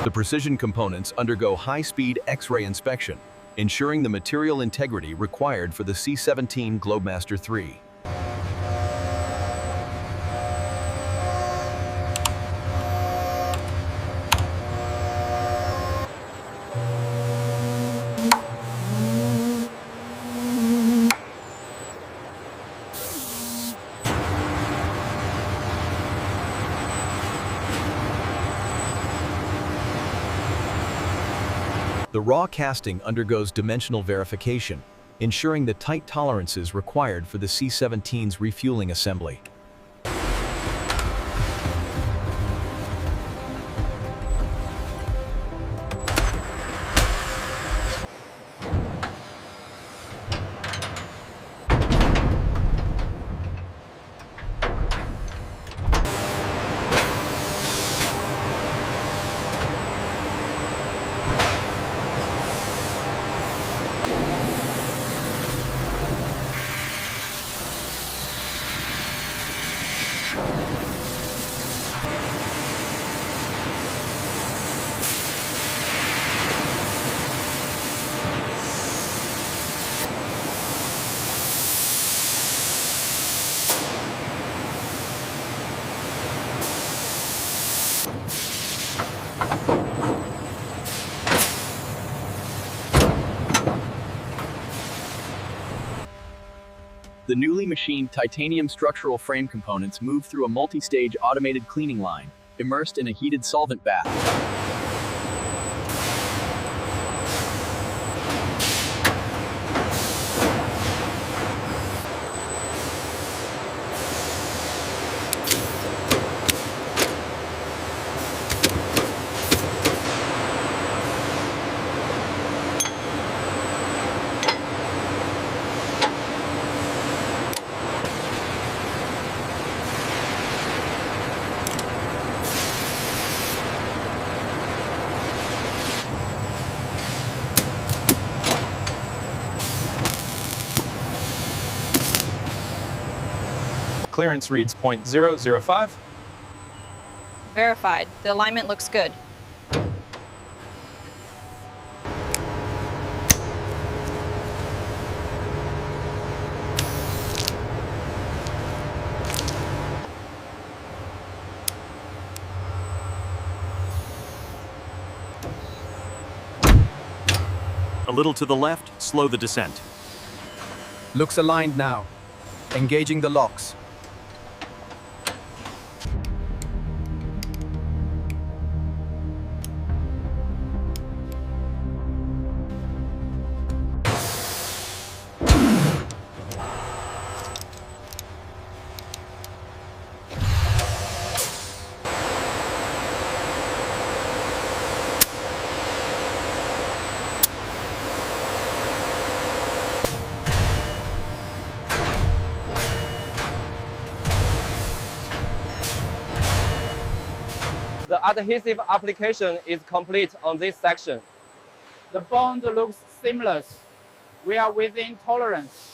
The precision components undergo high-speed X-ray inspection, ensuring the material integrity required for the C-17 Globemaster III. The raw casting undergoes dimensional verification, ensuring the tight tolerances required for the C-17's refueling assembly. The newly machined titanium structural frame components move through a multi-stage automated cleaning line, immersed in a heated solvent bath. Clearance reads 0.005. Verified. The alignment looks good. A little to the left, slow the descent. Looks aligned now. Engaging the locks. The adhesive application is complete on this section. The bond looks seamless. We are within tolerance.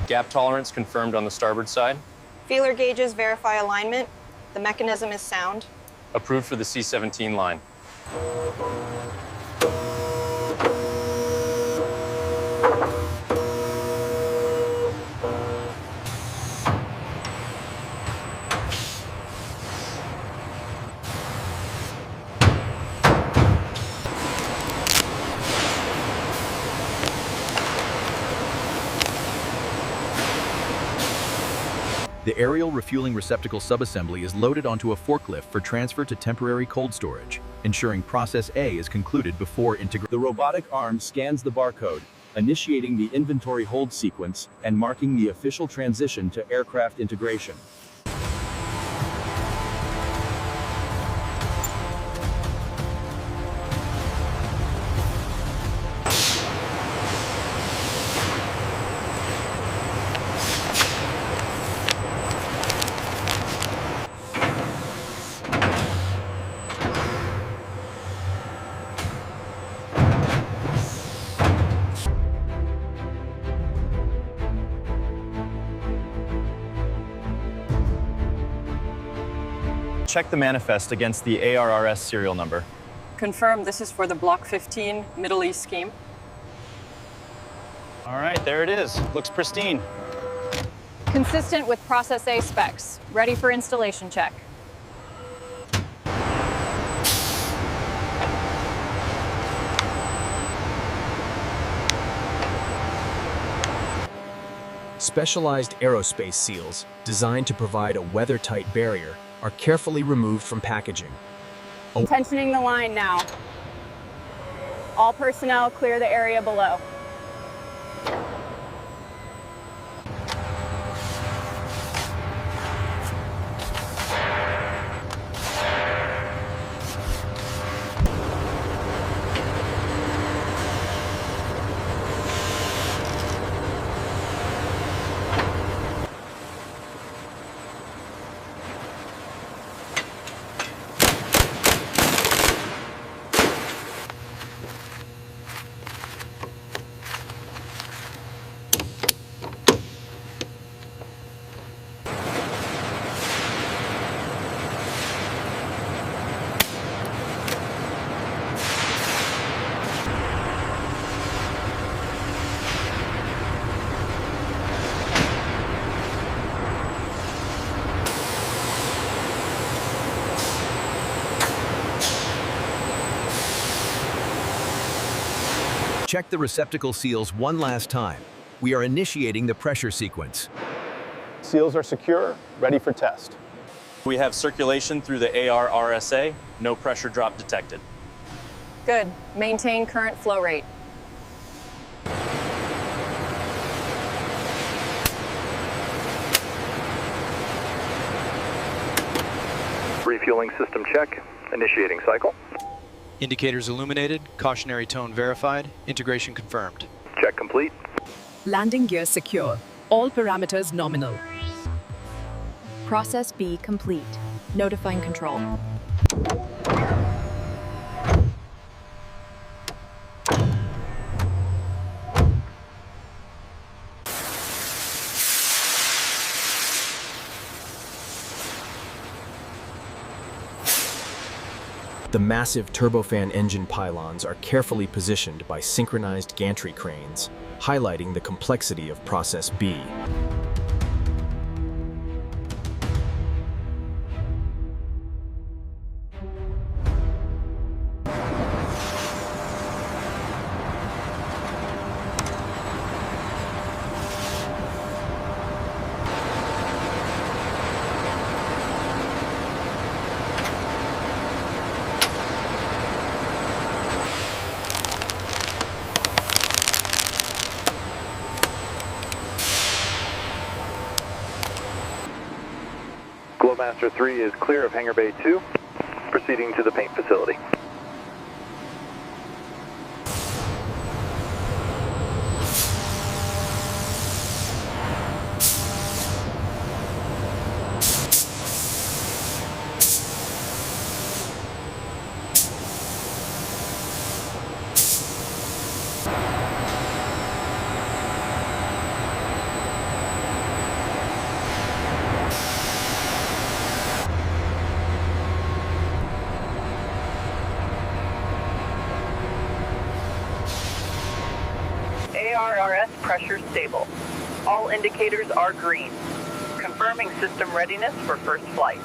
Gap tolerance confirmed on the starboard side. Feeler gauges verify alignment. The mechanism is sound. Approved for the C-17 line. The Aerial Refueling Receptacle subassembly is loaded onto a forklift for transfer to temporary cold storage, ensuring Process A is concluded before integration. The robotic arm scans the barcode, initiating the inventory hold sequence and marking the official transition to aircraft integration. Check the manifest against the ARRS serial number. Confirm this is for the Block 15 Middle East scheme. All right, there it is. Looks pristine. Consistent with Process A specs. Ready for installation check. Specialized aerospace seals, designed to provide a weather-tight barrier, are carefully removed from packaging. Tensioning the line now. All personnel clear the area below. Check the receptacle seals one last time. We are initiating the pressure sequence. Seals are secure, ready for test. We have circulation through the ARRSA, no pressure drop detected. Good. Maintain current flow rate. Refueling system check. Initiating cycle. Indicators illuminated, cautionary tone verified, integration confirmed. Check complete. Landing gear secure. All parameters nominal. Process B complete. Notifying control. The massive turbofan engine pylons are carefully positioned by synchronized gantry cranes, highlighting the complexity of Process B. Globemaster III is clear of Hangar Bay 2, proceeding to the paint facility. ARRS pressure stable. All indicators are green. Confirming system readiness for first flight.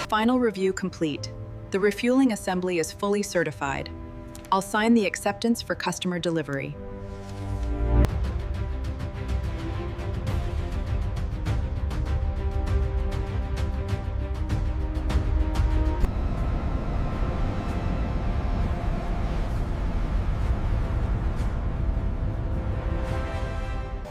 Final review complete. The refueling assembly is fully certified. I'll sign the acceptance for customer delivery.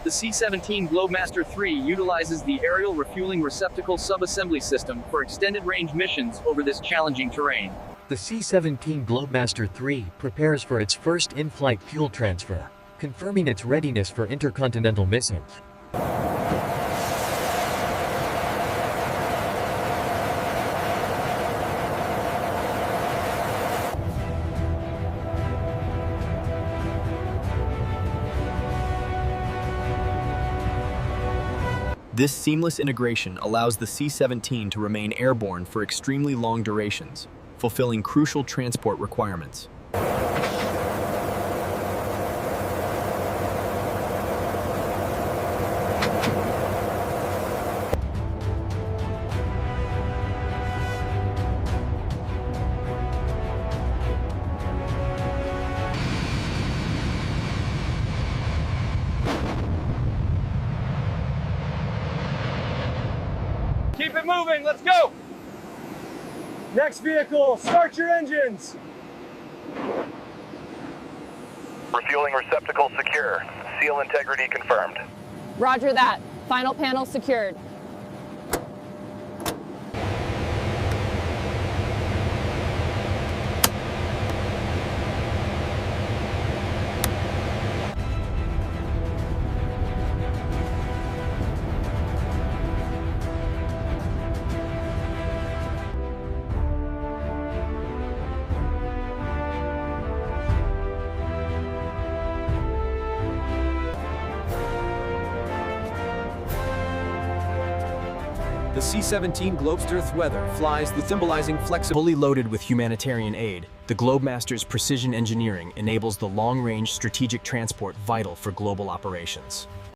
The C-17 Globemaster III utilizes the Aerial Refueling Receptacle subassembly system for extended range missions over this challenging terrain. The C-17 Globemaster III prepares for its first in-flight fuel transfer, confirming its readiness for intercontinental mission. This seamless integration allows the C-17 to remain airborne for extremely long durations, fulfilling crucial transport requirements. Keep it moving, let's go! Next vehicle, start your engines. Refueling receptacle secure. Seal integrity confirmed. Roger that. Final panel secured. The C-17 Globemaster III flies the symbolizing flexible. Fully loaded with humanitarian aid, the Globemaster's precision engineering enables the long-range strategic transport vital for global operations.